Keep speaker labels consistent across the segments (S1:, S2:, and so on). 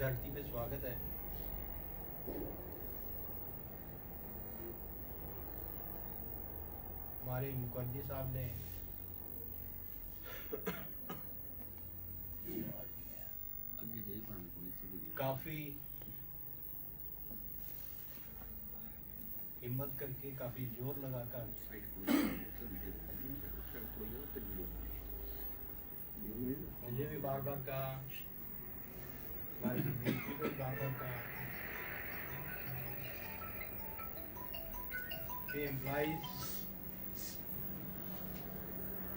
S1: धरती पे स्वागत है। हमारे मुकद्दी साहब ने काफ़ी हिम्मत करके, काफ़ी जोर लगाकर मुझे भी बार बार कहा, हमारी बेटी को बार बार कहा कि एम्प्लॉइज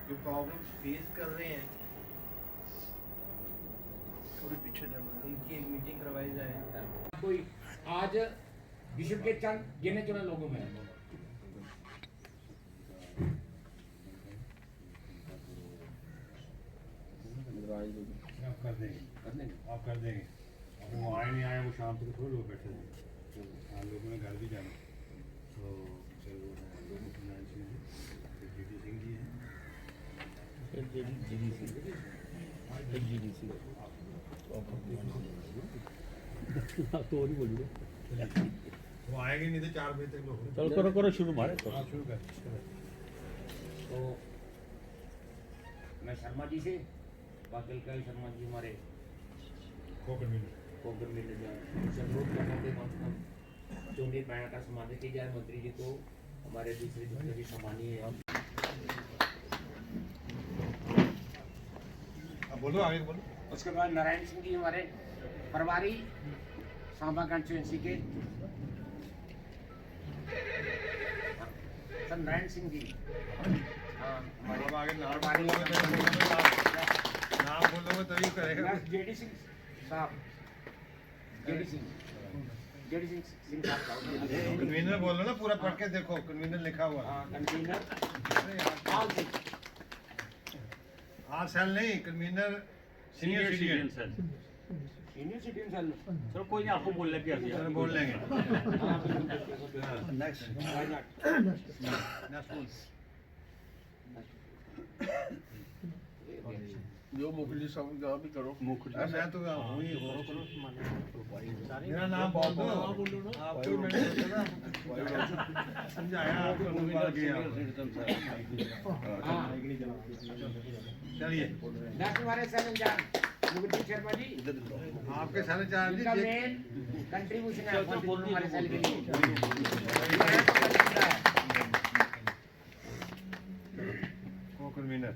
S1: जो प्रॉब्लम्स फेस कर रहे हैं थोड़ी पीछे जाना, उनकी एक मीटिंग करवाई जाए।
S2: कोई आज विश्व के चंद गिने चुने लोगों में
S3: आप कर देंगे, आप कर देंगे। अब वो आए नहीं आए, वो शाम तक थोड़े लोग बैठे थे, लोगों ने घर भी जाना। तो फिर वो जीडी सिंह जी हैं,
S4: तो नहीं बोलिए,
S3: वो आएंगे नहीं तो 4 बजे तक लोग।
S4: चलो करो करो शुरू मारे
S3: हाँ शुरू कर।
S2: तो मैं शर्मा जी से बादल का शर्मा जी हमारे
S3: कोकर मिल
S2: से अनुरोध करना कि कम से कम चुनित बैठक का सम्मान की जाए। मंत्री जी को हमारे दूसरे जितने भी सम्मानीय है।
S3: अब बोलो, आगे बोलो।
S2: उसके बाद नारायण सिंह जी हमारे प्रभारी सांबा कंस्टिट्यूंसी के सर नारायण सिंह जी, हाँ
S3: अब आगे नाम
S2: प्रभारी
S3: बोलोगे तभी करेगा।
S2: जेडी सिंह साहब, जेडी सिंह साहब
S3: कन्वीनर बोलो ना, पूरा पढ़ के देखो, कन्वीनर लिखा हुआ है।
S2: कन्वीनर
S3: आर सेल नहीं, convener senior citizen cell.
S2: Senior citizen cell.
S4: चलो कोई नहीं, आपको बोलने की आती है,
S3: बोल लेंगे।
S5: जो मुखर्जी साहब का भी करो।
S3: ऐसा है तो हुई हो। मेरा नाम बोल दो, आपको मैंने सोचा ना, समझाया आपको, बार किया। चलिए,
S2: नेक्स्ट हमारे सेल इंचार्ज मुकुंद शर्मा जी,
S3: आपके सारे चार्ज
S2: इनका मेन कंट्रीब्यूशन है हमारे सेल के लिए।
S3: Convener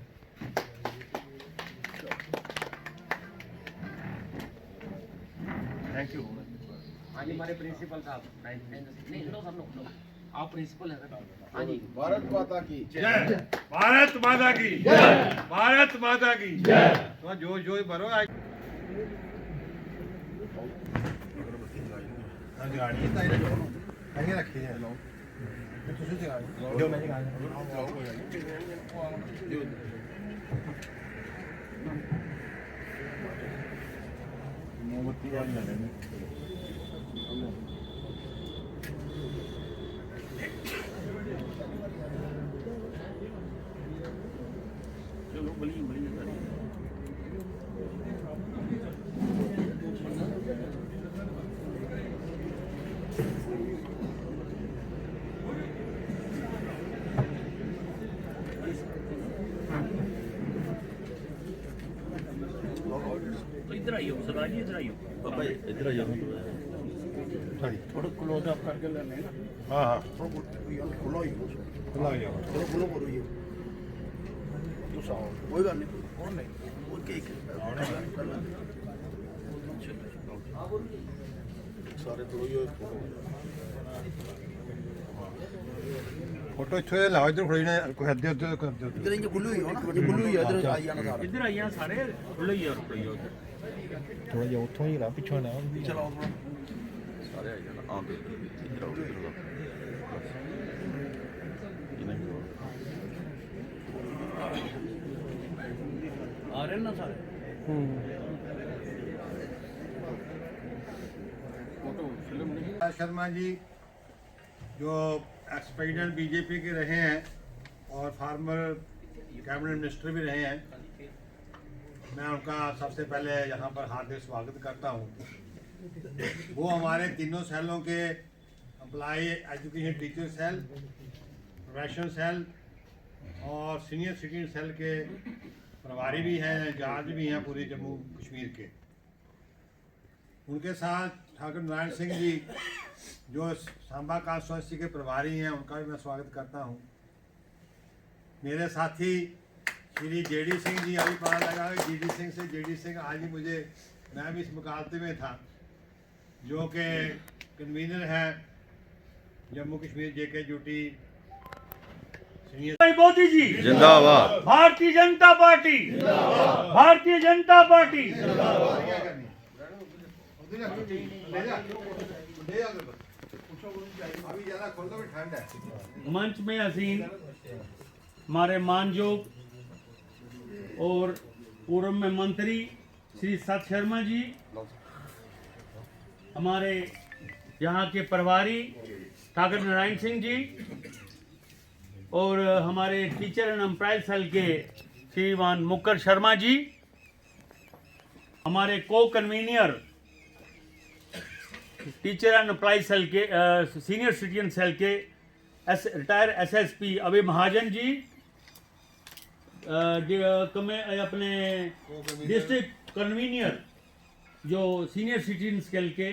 S3: thank you.
S2: हाँ जी, हमारे प्रिंसिपल साहब नहीं नो सब नो, आप प्रिंसिपल हैं। हाँ जी,
S5: भारत माता की
S3: जय, भारत माता की जय, भारत माता की जय। तो जो भरो गाड़ी आगे रखी है। मोमबत्ती वाली लगे
S4: चलो बड़ी बड़ी इधर आइयो सरदार जी, इधर आइयो पापा, इधर आइयो
S5: थोड़ा क्लोज अप करके लेने ना।
S3: हाँ हाँ,
S5: खुला ही
S3: खुला गया।
S5: थोड़ा खुला करो ये तो साउंड कोई बात नहीं, कौन नहीं और केक सारे तो ये
S3: फोटो इच्छो लाओ, इधर खड़ी ना कोई हद उधर कर दो।
S5: इधर ये खुली हुई है ना, बड़ी खुली हुई है, इधर आई जाना सारा।
S4: इधर आइया सारे खुले ही और कोई और
S3: थोड़ा जो उठो ही ला पीछे ना
S5: चलाओ थोड़ा
S4: सारे आई जाना आंख इधर आओ, इधर आओ। आ रहे ना सारे।
S3: शर्मा जी जो एक्स प्रेसिडेंट बीजेपी के रहे हैं और फार्मर कैबिनेट मिनिस्टर भी रहे हैं, मैं उनका सबसे पहले यहाँ पर हार्दिक स्वागत करता हूँ। वो हमारे तीनों सेलों के employ education teacher cell, professional cell और सीनियर सिटीजन सेल के प्रभारी भी हैं, इंचार्ज भी हैं पूरे जम्मू कश्मीर के। उनके साथ ठाकुर नारायण सिंह जी जो सांबा कॉन्स्टिट्यूंसी के प्रभारी हैं, उनका भी मैं स्वागत करता हूं। मेरे साथी श्री जेडी सिंह जी, अभी पता लगा कि जीडी सिंह से जेडी सिंह, आज ही मैं भी इस मुकाबले में था, जो कि कन्वीनर है जम्मू कश्मीर जेके ड्यूटी सीनियर।
S6: मोदी जी
S4: जिंदाबाद।
S6: Bharatiya Janata party, Bharatiya Janata party. मंच में हसीन हमारे मानयोग और पूर्व में मंत्री श्री सत शर्मा जी, हमारे यहाँ के प्रभारी ठाकुर नारायण सिंह जी और हमारे टीचर एंड एम्प्लॉय सेल के श्रीमान मुकर शर्मा जी, हमारे को convener teacher and employ cell के सीनियर सिटीजन सेल के रिटायर एसएसपी अभी महाजन जी, अपने डिस्ट्रिक्ट कन्वीनियर जो सीनियर सिटीजन सेल के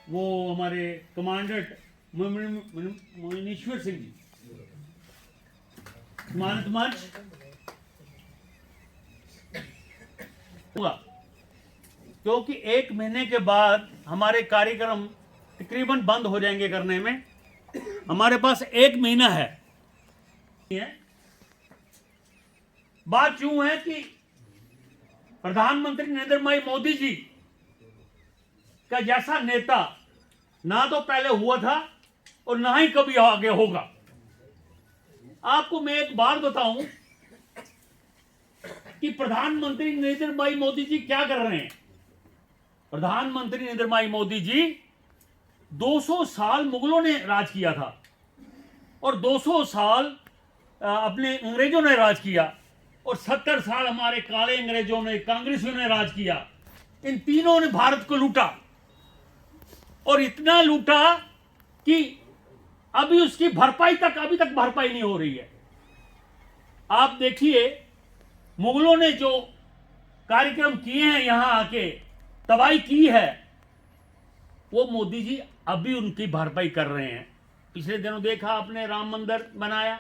S6: वो हमारे कमांडेंट मुनीश्वर सिंह जी, मानत मंच हुआ, क्योंकि 1 महीने के बाद हमारे कार्यक्रम तकरीबन बंद हो जाएंगे करने में। हमारे पास 1 महीना है। बात यूं है कि प्रधानमंत्री नरेंद्र भाई मोदी जी का जैसा नेता ना तो पहले हुआ था और ना ही कभी आगे होगा। आपको मैं एक बात बताऊं कि प्रधानमंत्री नरेंद्र भाई मोदी जी क्या कर रहे हैं। प्रधानमंत्री नरेंद्र भाई मोदी जी 200 साल मुगलों ने राज किया था और 200 साल अपने अंग्रेजों ने राज किया और 70 साल हमारे काले अंग्रेजों ने, कांग्रेसियों ने राज किया। इन तीनों ने भारत को लूटा और इतना लूटा कि अभी उसकी भरपाई अभी तक भरपाई नहीं हो रही है। आप देखिए मुगलों ने जो कार्यक्रम किए हैं, यहां आके तबाही की है, वो मोदी जी अभी उनकी भरपाई कर रहे हैं। पिछले दिनों देखा आपने, राम मंदिर बनाया,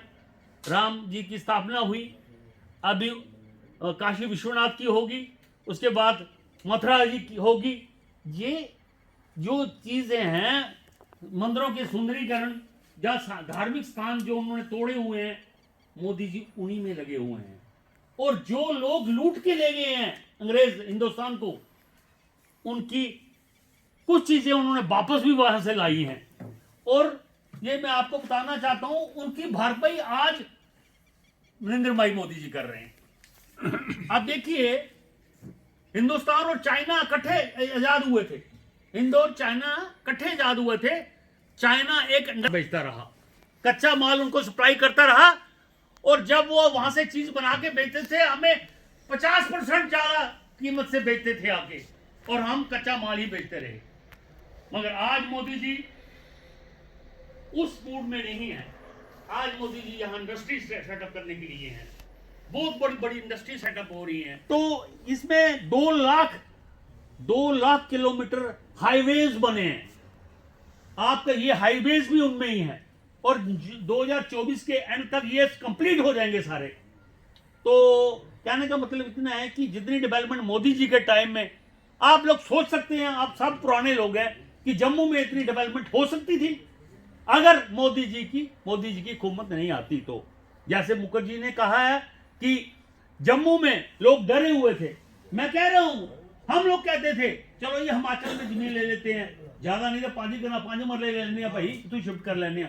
S6: राम जी की स्थापना हुई, अभी काशी विश्वनाथ की होगी, उसके बाद मथुरा जी की होगी। ये जो चीजें हैं, मंदिरों के सुंदरीकरण या धार्मिक स्थान जो उन्होंने तोड़े हुए हैं, मोदी जी उन्हीं में लगे हुए हैं। और जो लोग लूट के ले गए हैं अंग्रेज हिंदुस्तान को, उनकी कुछ चीजें उन्होंने वापस भी वहां से लाई हैं। और ये मैं आपको बताना चाहता हूं, उनकी भरपाई आज नरेंद्र भाई मोदी जी कर रहे हैं। आप देखिए, हिंदुस्तान और चाइना इकट्ठे आजाद हुए थे, हिंद और चाइना इकट्ठे आजाद हुए थे। चाइना एक अंडा बेचता रहा, कच्चा माल उनको सप्लाई करता रहा, और जब वो वहां से चीज बना के बेचते थे, हमें 50% ज्यादा कीमत से बेचते थे आके, और हम कच्चा माल ही बेचते रहे। मगर आज मोदी जी उस मूड में नहीं है। आज मोदी जी यहाँ इंडस्ट्री सेटअप करने के लिए हैं, बहुत बड़ी बड़ी इंडस्ट्री सेटअप हो रही है। तो इसमें 2 लाख किलोमीटर हाईवेज बने हैं। आपका ये हाईवेज भी उनमें ही है, और 2024 के एंड तक ये कंप्लीट हो जाएंगे सारे। तो कहने का मतलब इतना है कि जितनी डेवलपमेंट मोदी जी के टाइम में, आप लोग सोच सकते हैं, आप सब पुराने लोग हैं, कि जम्मू में इतनी डेवलपमेंट हो सकती थी अगर मोदी जी की हुकूमत नहीं आती तो। जैसे मुखर्जी ने कहा है कि जम्मू में लोग डरे हुए थे। मैं कह रहा हूं, हम लोग कहते थे चलो ये हिमाचल में जमीन ले लेते हैं, ज्यादा नहीं तो 5 उमर ले लेने भाई, तू शिफ्ट कर लेने।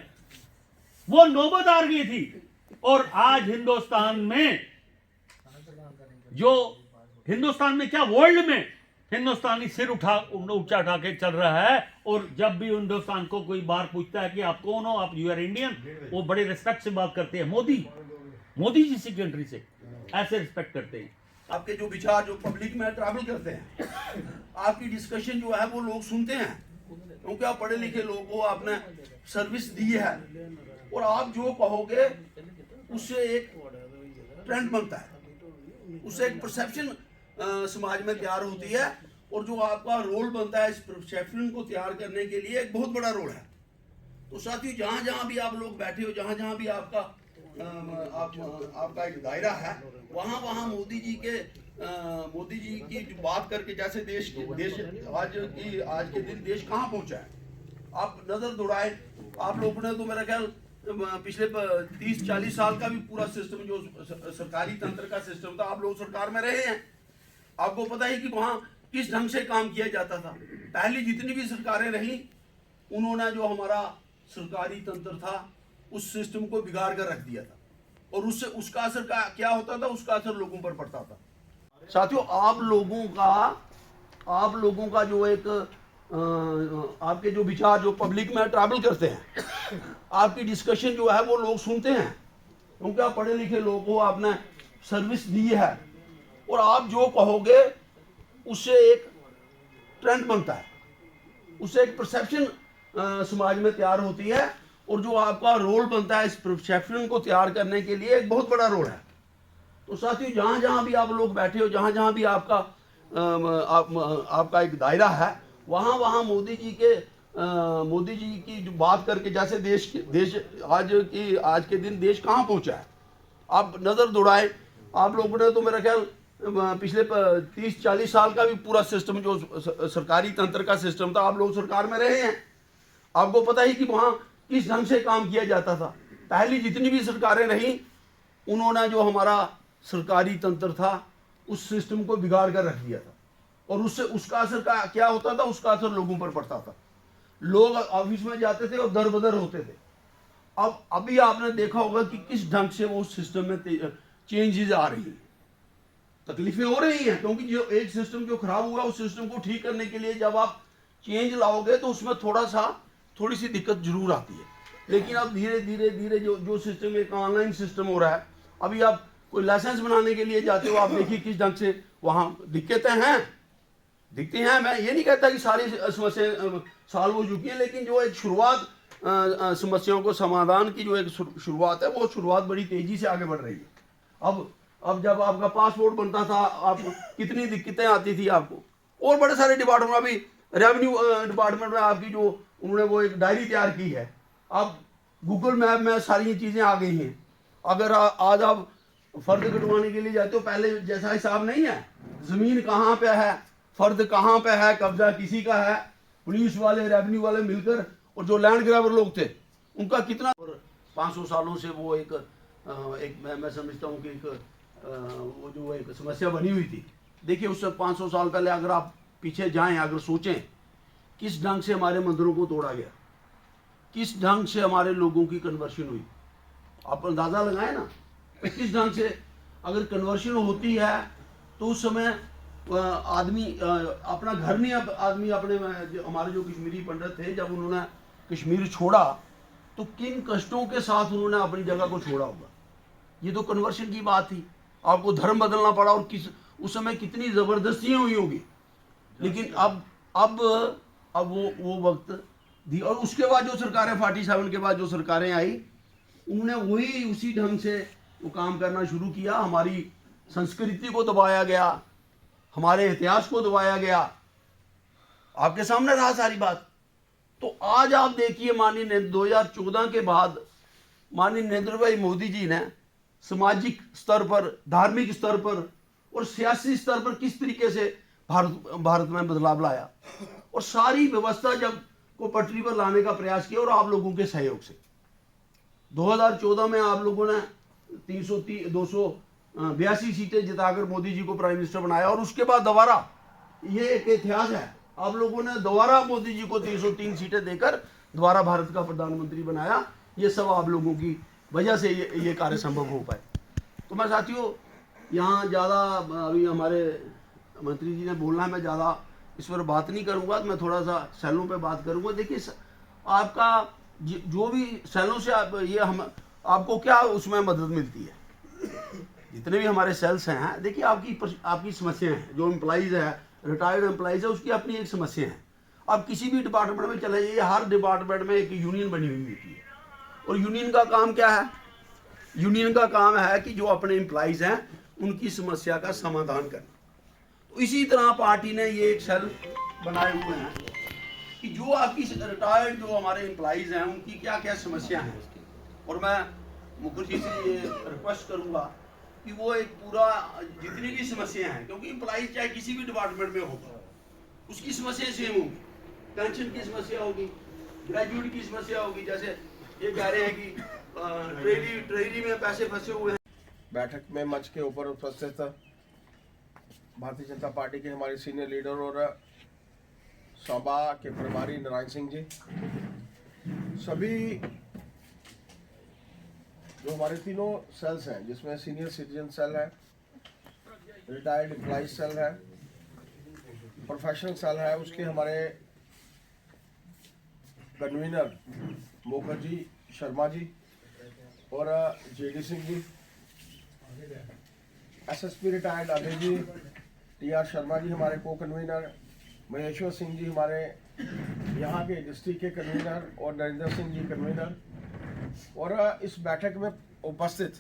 S6: वो नौबत आ गई थी। और आज हिंदुस्तान में क्या, वर्ल्ड में हिंदुस्तानी सिर ऊंचा उठा के चल रहा है। और जब भी हिंदुस्तान को कोई बार पूछता है कि आप कौन हो, आप यू आर इंडियन, वो बड़े रिस्पेक्ट से बात करते हैं। मोदी जी की कंट्री से ऐसे रिस्पेक्ट करते हैं।
S5: आपके जो विचार जो पब्लिक में ट्रैवल करते हैं, आपकी डिस्कशन जो है वो लोग सुनते हैं, क्योंकि आप पढ़े लिखे लोग हो, आपने सर्विस दी है, और आप जो कहोगे उससे एक ट्रेंड बनता है, उससे एक परसेप्शन समाज में तैयार होती है, और जो आपका रोल बनता है इस परसेप्शन को तैयार करने के लिए एक बहुत बड़ा रोल है। तो साथियों, जहाँ जहाँ भी आप लोग बैठे हो, जहाँ जहाँ भी आपका आपका एक दायरा है, वहाँ वहाँ मोदी जी की जो बात करके, जैसे देश आज के दिन देश कहाँ पहुँचा है, आप नज़र दौड़ाए। आप लोगों ने तो मेरा ख्याल पिछले 30-40 साल का भी पूरा सिस्टम, जो सरकारी तंत्र का सिस्टम था, आप लोग सरकार में रहे हैं, आपको पता है कि वहाँ किस ढंग से काम किया जाता था। पहली जितनी भी सरकारें रही, उन्होंने जो हमारा सरकारी तंत्र था उस सिस्टम को बिगाड़ कर रख दिया था, और उससे उसका असर क्या होता था, उसका असर लोगों पर पड़ता था। साथियों, आप लोगों का जो एक आपके जो विचार जो पब्लिक में ट्रैवल करते हैं, आपकी डिस्कशन जो है वो लोग सुनते हैं, क्योंकि आप पढ़े लिखे लोग हो, आपने सर्विस दी है, और आप जो कहोगे उससे एक ट्रेंड बनता है, उससे एक परसेप्शन समाज में तैयार होती है, और जो आपका रोल बनता है इस परसेप्शन को तैयार करने के लिए एक बहुत बड़ा रोल है। तो साथियों, जहाँ जहाँ भी आप लोग बैठे हो, जहाँ जहाँ भी आपका एक दायरा है, वहाँ वहाँ मोदी जी की जो बात करके, जैसे देश आज के दिन देश कहाँ पहुँचा है, आप नज़र दौड़ाए। आप लोगों ने तो मेरा ख्याल पिछले 30-40 साल का भी पूरा सिस्टम, जो सरकारी तंत्र का सिस्टम था, आप लोग सरकार में रहे हैं, आपको पता है कि वहाँ किस ढंग से काम किया जाता था। पहली जितनी भी सरकारें रही, उन्होंने जो हमारा सरकारी तंत्र था उस सिस्टम को बिगाड़ कर रख दिया था, और उससे उसका असर क्या होता था, उसका असर लोगों पर पड़ता था। लोग ऑफिस में जाते थे और दर बदर होते थे। अब अभी आपने देखा होगा कि किस ढंग से वो सिस्टम में चेंजेस आ रही हैं, तकलीफें हो रही हैं, क्योंकि जो एक सिस्टम जो खराब हुआ उस सिस्टम को ठीक करने के लिए जब आप चेंज लाओगे तो उसमें थोड़ी सी दिक्कत जरूर आती है। लेकिन अब धीरे धीरे जो सिस्टम एक ऑनलाइन सिस्टम हो रहा है, अभी आप कोई लाइसेंस बनाने के लिए जाते हो, आप देखिए किस ढंग से वहाँ दिक्कतें दिखती हैं। मैं ये नहीं कहता कि सारी समस्याएं सॉल्व हो चुकी हैं, लेकिन जो एक शुरुआत समस्याओं को समाधान की जो एक शुरुआत है, वो शुरुआत बड़ी तेजी से आगे बढ़ रही है। अब जब आपका पासपोर्ट बनता था, आप कितनी दिक्कतें आती थी आपको, और बड़े सारे डिपार्टमेंट, अभी रेवेन्यू डिपार्टमेंट में आपकी जो उन्होंने वो एक डायरी तैयार की है, अब गूगल मैप में सारी चीज़ें आ गई हैं। अगर आज आप फर्द कटवाने के लिए जाते हो, पहले जैसा हिसाब नहीं है, ज़मीन कहाँ पे है, फर्द कहाँ पे है, कब्जा किसी का है, पुलिस वाले रेवेन्यू वाले मिलकर, और जो लैंड ग्रैबर लोग थे उनका कितना, 500 सालों से वो एक मैं समझता हूँ कि वो जो एक समस्या बनी हुई थी। देखिए, उससे 500 साल पहले अगर आप पीछे जाएं, अगर सोचें किस ढंग से हमारे मंदिरों को तोड़ा गया, किस ढंग से हमारे लोगों की कन्वर्शन हुई, आप अंदाज़ा लगाएं ना, किस ढंग से अगर कन्वर्शन होती है तो उस समय आदमी अपना घर नहीं, आदमी अपने हमारे जो कश्मीरी पंडित थे, जब उन्होंने कश्मीर छोड़ा तो किन कष्टों के साथ उन्होंने अपनी जगह को छोड़ा होगा। ये तो कन्वर्शन की बात थी, आपको धर्म बदलना पड़ा, और उस समय कितनी ज़बरदस्तियाँ हुई होगी। लेकिन अब वो वक्त दी, और उसके बाद जो सरकारें 47 के बाद जो सरकारें आई, उन्होंने वही उसी ढंग से वो काम करना शुरू किया। हमारी संस्कृति को दबाया गया, हमारे इतिहास को दबाया गया, आपके सामने रहा सारी बात। तो आज आप देखिए, माननीय 2014 के बाद माननीय नरेंद्र भाई मोदी जी ने सामाजिक स्तर पर, धार्मिक स्तर पर और सियासी स्तर पर किस तरीके से भारत में बदलाव लाया, और सारी व्यवस्था जब को पटरी पर लाने का प्रयास किया, और आप लोगों के सहयोग से 2014 में आप लोगों ने 282 सीटें जिताकर मोदी जी को प्राइम मिनिस्टर बनाया, और उसके बाद दोबारा, ये एक इतिहास है, आप लोगों ने दोबारा मोदी जी को 303 सीटें देकर दोबारा भारत का प्रधानमंत्री बनाया। ये सब आप लोगों की वजह से ये कार्य संभव हो पाए। तो मैं साथियों, यहाँ ज़्यादा अभी हमारे मंत्री जी ने बोलना है, मैं ज़्यादा इस पर बात नहीं करूँगा, मैं थोड़ा सा सेलों पे बात करूँगा। देखिए, आपका जो भी सेलों से आपको क्या उसमें मदद मिलती है, जितने भी हमारे सेल्स हैं, देखिए आपकी समस्याएं हैं, जो एम्प्लॉइज़ है, रिटायर्ड एम्प्लॉइज है उसकी अपनी एक समस्या है। अब किसी भी डिपार्टमेंट में चले जाइए, हर डिपार्टमेंट में एक यूनियन बनी हुई होती है, और यूनियन का काम क्या है? यूनियन का काम है कि जो अपने एम्प्लॉइज हैं उनकी समस्या का समाधान करना। तो इसी तरह पार्टी ने ये एक सेल बनाए हुए हैं कि जो आपकी रिटायर्ड जो हमारे एम्प्लॉइज हैं उनकी क्या क्या समस्या हैं। और मैं मुखर्जी से ये रिक्वेस्ट करूंगा कि वो एक पूरा जितनी भी समस्या हैं, क्योंकि एम्प्लॉइज चाहे किसी भी डिपार्टमेंट में होगा उसकी समस्या सेम होगी। पेंशन की समस्या होगी, ग्रेजुएट की समस्या होगी, जैसे ये कह रहे हैं कि ट्रेजरी में पैसे फंसे हुए हैं।
S7: बैठक में मंच के ऊपर उपस्थित भारतीय जनता पार्टी के हमारे सीनियर लीडर और सांबा के प्रभारी नारायण सिंह जी, सभी जो हमारे तीनों सेल्स हैं जिसमें सीनियर सिटीजन सेल है, रिटायर्ड एम्प्लॉइज सेल है, प्रोफेशनल सेल है, उसके हमारे कन्वीनर मुखर्जी शर्मा जी और JD Singh ji, SSP retired Ajay ji, TR Sharma ji हमारे को कन्वीनर, महेश्वर सिंह जी हमारे यहाँ के डिस्ट्रिक्ट के कन्वीनर और नरेंद्र सिंह जी कन्वीनर, और इस बैठक में उपस्थित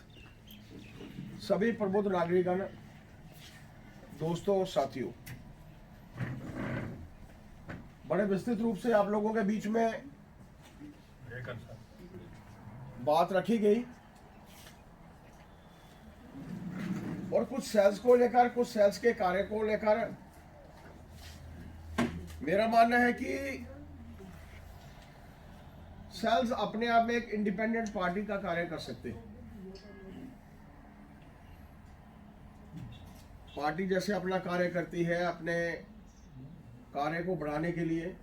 S7: सभी प्रबुद्ध नागरिकगण, दोस्तों और साथियों, बड़े विस्तृत रूप से आप लोगों के बीच में बात रखी गई और कुछ सेल्स को लेकर, कुछ सेल्स के कार्य को लेकर मेरा मानना है कि सेल्स अपने आप में एक इंडिपेंडेंट पार्टी का कार्य कर सकते हैं। पार्टी जैसे अपना कार्य करती है, अपने कार्य को बढ़ाने के लिए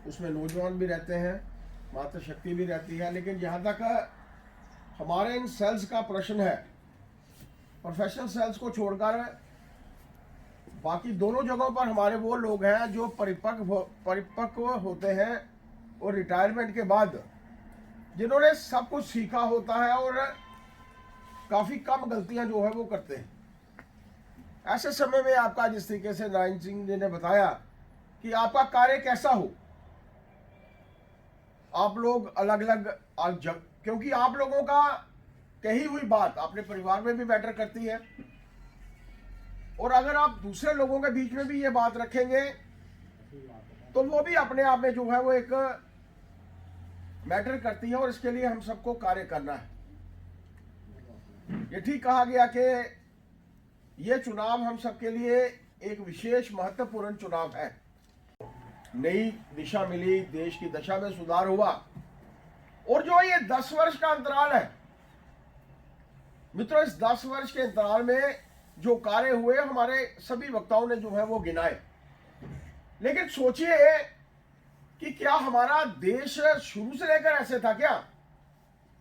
S7: उसमें नौजवान भी रहते हैं, मातृ शक्ति भी रहती है, लेकिन जहाँ तक हमारे इन सेल्स का प्रश्न है, प्रोफेशनल सेल्स को छोड़कर बाकी दोनों जगहों पर हमारे वो लोग हैं जो परिपक्व होते हैं और रिटायरमेंट के बाद जिन्होंने सब कुछ सीखा होता है और काफ़ी कम गलतियां जो है वो करते हैं। ऐसे समय में आपका, जिस तरीके से नारायण सिंह जी ने बताया कि आपका कार्य कैसा हो, आप लोग अलग अलग क्योंकि आप लोगों का कही हुई बात अपने परिवार में भी मैटर करती है, और अगर आप दूसरे लोगों के बीच में भी ये बात रखेंगे तो वो भी अपने आप में जो है वो एक मैटर करती है, और इसके लिए हम सबको कार्य करना है। ये ठीक कहा गया कि ये चुनाव हम सबके लिए एक विशेष महत्वपूर्ण चुनाव है। नई दिशा मिली, देश की दशा में सुधार हुआ, और जो ये 10 वर्ष का अंतराल है मित्रों, इस 10 वर्ष के अंतराल में जो कार्य हुए हमारे सभी वक्ताओं ने जो है वो गिनाए। लेकिन सोचिए कि क्या हमारा देश शुरू से लेकर ऐसे था क्या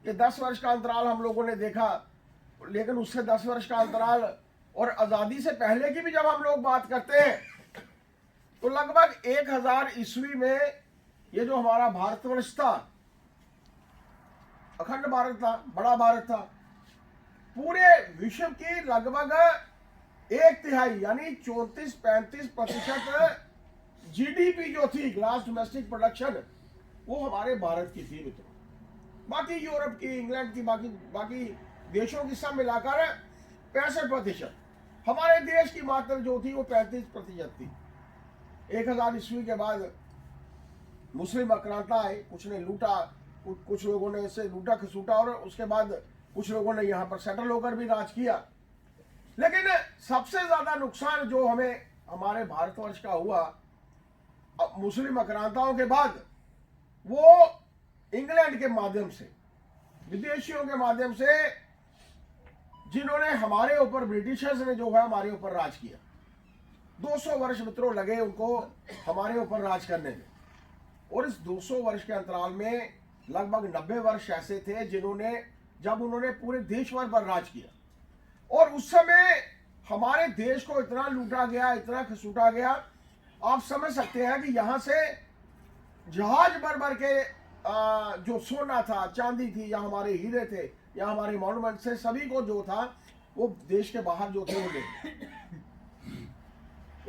S7: कि 10 वर्ष का अंतराल हम लोगों ने देखा, लेकिन उससे 10 वर्ष का अंतराल और आज़ादी से पहले की भी जब हम लोग बात करते हैं तो लगभग 1000 ईस्वी में ये जो हमारा भारतवर्ष था, अखंड भारत था, बड़ा भारत था, पूरे विश्व की लगभग 1/3 यानी 34-35% जीडीपी जो थी, ग्रॉस डोमेस्टिक प्रोडक्शन, वो हमारे भारत की थी मित्रों। बाकी यूरोप की, इंग्लैंड की, बाकी देशों की सब मिलाकर 65%। हमारे देश की मात्रा जो थी वो 35% थी। 1000 ईस्वी के बाद मुस्लिम आक्रांता आए, कुछ ने लूटा, कुछ लोगों ने इसे लूटा खसूटा, और उसके बाद कुछ लोगों ने यहाँ पर सेटल होकर भी राज किया। लेकिन सबसे ज्यादा नुकसान जो हमें हमारे भारतवर्ष का हुआ मुस्लिम आक्रांताओं के बाद, वो इंग्लैंड के माध्यम से, विदेशियों के माध्यम से, जिन्होंने हमारे ऊपर, ब्रिटिशर्स ने जो है हमारे ऊपर राज किया। 200 वर्ष मित्रों लगे उनको हमारे ऊपर राज करने में, और इस 200 वर्ष के अंतराल में लगभग 90 वर्ष ऐसे थे जिन्होंने, जब उन्होंने पूरे देश भर पर राज किया, और उस समय हमारे देश को इतना लूटा गया, इतना खसूटा गया, आप समझ सकते हैं कि यहाँ से जहाज भर भर के जो सोना था, चांदी थी, या हमारे हीरे थे, या हमारे मॉन्यूमेंट से, सभी को जो था वो देश के बाहर जो थे वो गए।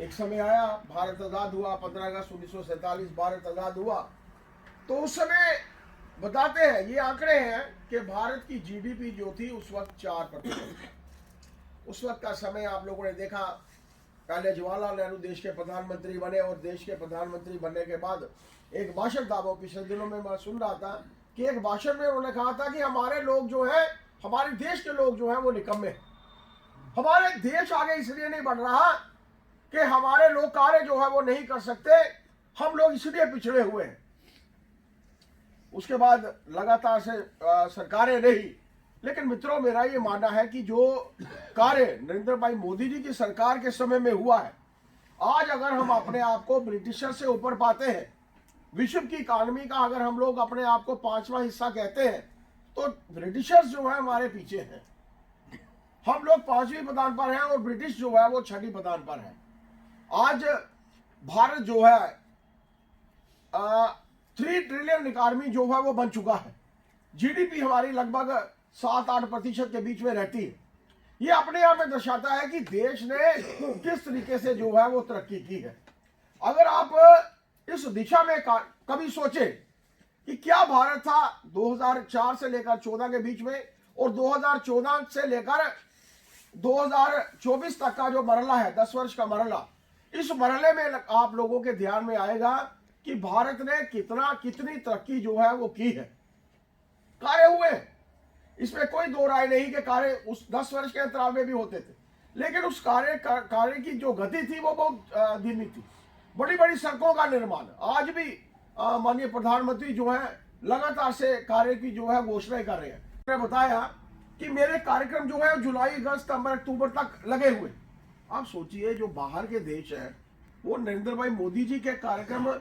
S7: एक समय आया, भारत आज़ाद हुआ, 15 अगस्त 1947 भारत आज़ाद हुआ, तो उस समय बताते हैं, ये आंकड़े हैं कि भारत की जीडीपी जो थी उस वक्त 4%। उस वक्त का समय आप लोगों ने देखा, पहले जवाहरलाल नेहरू देश के प्रधानमंत्री बने और देश के प्रधानमंत्री बनने के बाद एक भाषण था, वो पिछले दिनों में मैं सुन रहा था कि एक भाषण में उन्होंने कहा था कि हमारे लोग जो है, हमारे देश के लोग जो है वो निकम्मे हैं। हमारे देश आगे इसलिए नहीं बढ़ रहा कि हमारे लोग कार्य जो है वो नहीं कर सकते, हम लोग इसलिए पिछड़े हुए हैं। उसके बाद लगातार से सरकारें रही, लेकिन मित्रों मेरा ये मानना है कि जो कार्य नरेंद्र भाई मोदी जी की सरकार के समय में हुआ है, आज अगर हम अपने आप को ब्रिटिशर से ऊपर पाते हैं, विश्व की इकानमी का अगर हम लोग अपने आप को 5वां हिस्सा कहते हैं, तो ब्रिटिशर्स जो है हमारे पीछे हैं। हम लोग 5वीं पदान पर हैं और ब्रिटिश जो है वो 6ठी पदान पर है। आज भारत जो है 3 ट्रिलियन इकानमी जो है वो बन चुका है। जीडीपी हमारी लगभग 7-8% के बीच में रहती है। ये अपने आप में दर्शाता है कि देश ने किस तरीके से जो है वो तरक्की की है। अगर आप इस दिशा में कभी सोचे कि क्या भारत था 2004 से लेकर 14 के बीच में और 2014 से लेकर 2024 तक का जो मरहला है, 10 वर्ष का मरहला, इस मरहले में आप लोगों के ध्यान में आएगा कि भारत ने कितनी तरक्की जो है वो की है। कार्य हुए, इसमें कोई दो राय नहीं कि कार्य उस 10 वर्ष के अंतराल में भी होते थे, लेकिन उस कार्य की जो गति थी वो बहुत धीमी थी। बड़ी बड़ी सड़कों का निर्माण, आज भी माननीय प्रधानमंत्री जो है लगातार से कार्य की जो है घोषणा कर रहे हैं। मैंने बताया कि मेरे कार्यक्रम जो है जुलाई, अगस्त, सितंबर, अक्टूबर तक लगे हुए। आप सोचिए, जो बाहर के देश हैं वो नरेंद्र भाई मोदी जी के कार्यक्रम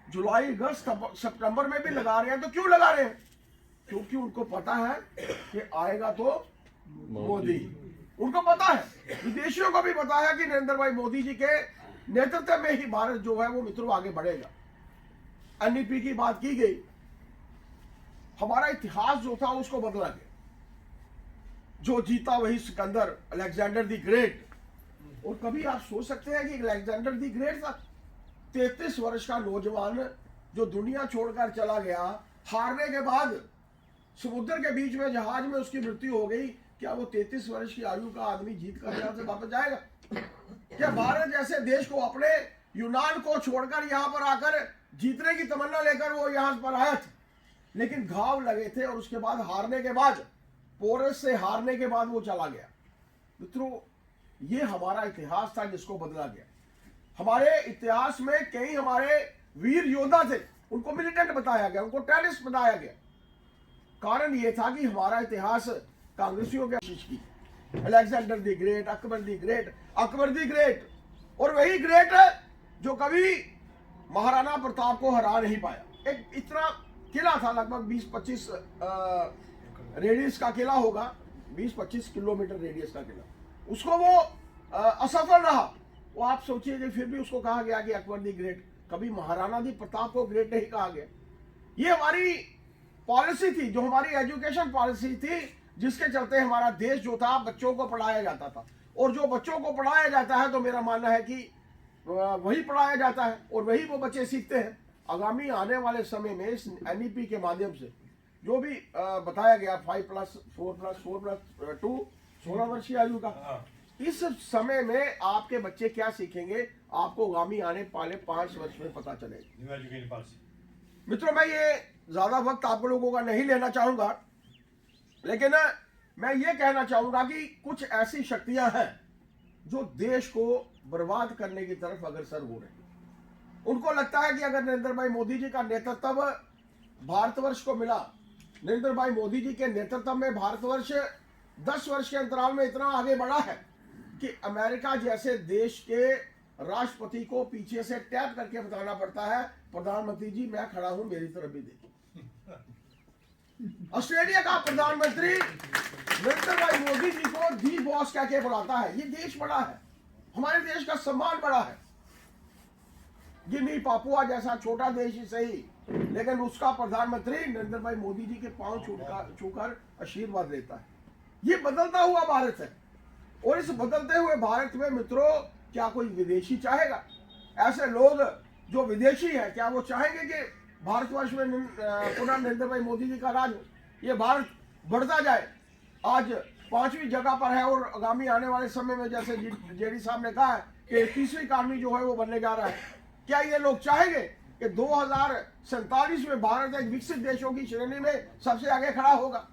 S7: जुलाई, अगस्त, सितंबर में भी लगा रहे हैं। तो क्यों लगा रहे हैं? क्योंकि उनको पता है कि आएगा तो मोदी। उनको पता है, विदेशियों को भी पता है कि नरेंद्र भाई मोदी जी के नेतृत्व में ही भारत जो है वो मित्रों आगे बढ़ेगा। एनईपी की बात की गई, हमारा इतिहास जो था उसको बदला गया। जो जीता वही सिकंदर, अलेक्जेंडर द ग्रेट। और कभी आप सोच सकते हैं कि अलेक्जेंडर द ग्रेट था 33 वर्ष का नौजवान जो दुनिया छोड़कर चला गया, हारने के बाद समुद्र के बीच में जहाज में उसकी मृत्यु हो गई। क्या वो 33 वर्ष की आयु का आदमी जीत कर यहाँ से वापस जाएगा? क्या भारत जैसे देश को, अपने यूनान को छोड़कर यहाँ पर आकर जीतने की तमन्ना लेकर वो यहाँ पर आया था, लेकिन घाव लगे थे और उसके बाद हारने के बाद, पोरस से हारने के बाद वो चला गया। मित्रों, ये हमारा इतिहास था जिसको बदला गया। हमारे इतिहास में कई हमारे वीर योद्धा थे, उनको मिलिटेंट बताया गया, उनको टेररिस्ट बताया गया। कारण ये था कि हमारा इतिहास कांग्रेसियों के कोशिश की। Alexander the great, Akbar the great, और वही ग्रेट जो कभी महाराणा प्रताप को हरा नहीं पाया। एक इतना किला था, लगभग 20-25 रेडियस का किला होगा, 20-25 किलोमीटर रेडियस का किला, उसको वो असफल रहा। वो आप सोचिए कि फिर भी उसको कहा गया कि अकबर द ग्रेट, कभी महाराणा द प्रताप को ग्रेट नहीं कहा गया। ये हमारी पॉलिसी थी, जो हमारी एजुकेशन पॉलिसी थी, जिसके चलते हमारा देश जो था बच्चों को पढ़ाया जाता था। और जो बच्चों को पढ़ाया जाता है, तो मेरा मानना है कि वही पढ़ाया जाता है और वही वो बच्चे सीखते हैं। आगामी आने वाले समय में इस एनईपी के माध्यम से जो भी बताया गया 5+4+4+2 16 वर्षीय आयु का, इस समय में आपके बच्चे क्या सीखेंगे, आपको आगामी आने वाले 5 वर्ष में पता चलेगा। मित्रों, मैं ये ज्यादा वक्त आप लोगों का नहीं लेना चाहूंगा, लेकिन मैं ये कहना चाहूंगा कि कुछ ऐसी शक्तियां हैं जो देश को बर्बाद करने की तरफ अग्रसर हो रही हैं। उनको लगता है कि अगर नरेंद्र भाई मोदी जी का नेतृत्व भारतवर्ष को मिला, नरेंद्र भाई मोदी जी के नेतृत्व में भारतवर्ष 10 वर्ष के अंतराल में इतना आगे बढ़ा है कि अमेरिका जैसे देश के राष्ट्रपति को पीछे से टैप करके बताना पड़ता है, प्रधानमंत्री जी मैं खड़ा हूं, मेरी तरफ भी देखिए। ऑस्ट्रेलिया का प्रधानमंत्री नरेंद्र भाई मोदी जी को दी बॉस कह के बुलाता है। ये देश बड़ा है, हमारे देश का सम्मान बड़ा है। गिनी पापुआ जैसा छोटा देश ही सही, लेकिन उसका प्रधानमंत्री नरेंद्र भाई मोदी जी के पांव छूकर आशीर्वाद लेता है। ये बदलता हुआ भारत है, और इस बदलते हुए भारत में मित्रों क्या कोई विदेशी चाहेगा? ऐसे लोग जो विदेशी हैं, क्या वो चाहेंगे कि भारतवर्ष में पुनः नरेंद्र भाई मोदी जी का राज हो, ये भारत बढ़ता जाए? आज 5वीं जगह पर है और आगामी आने वाले समय में जैसे जेडी साहब ने कहा है कि 31वीं कॉलोनी जो है वो बनने जा रहा है। क्या ये लोग चाहेंगे कि 2047 में भारत एक विकसित देशों की श्रेणी में सबसे आगे खड़ा होगा?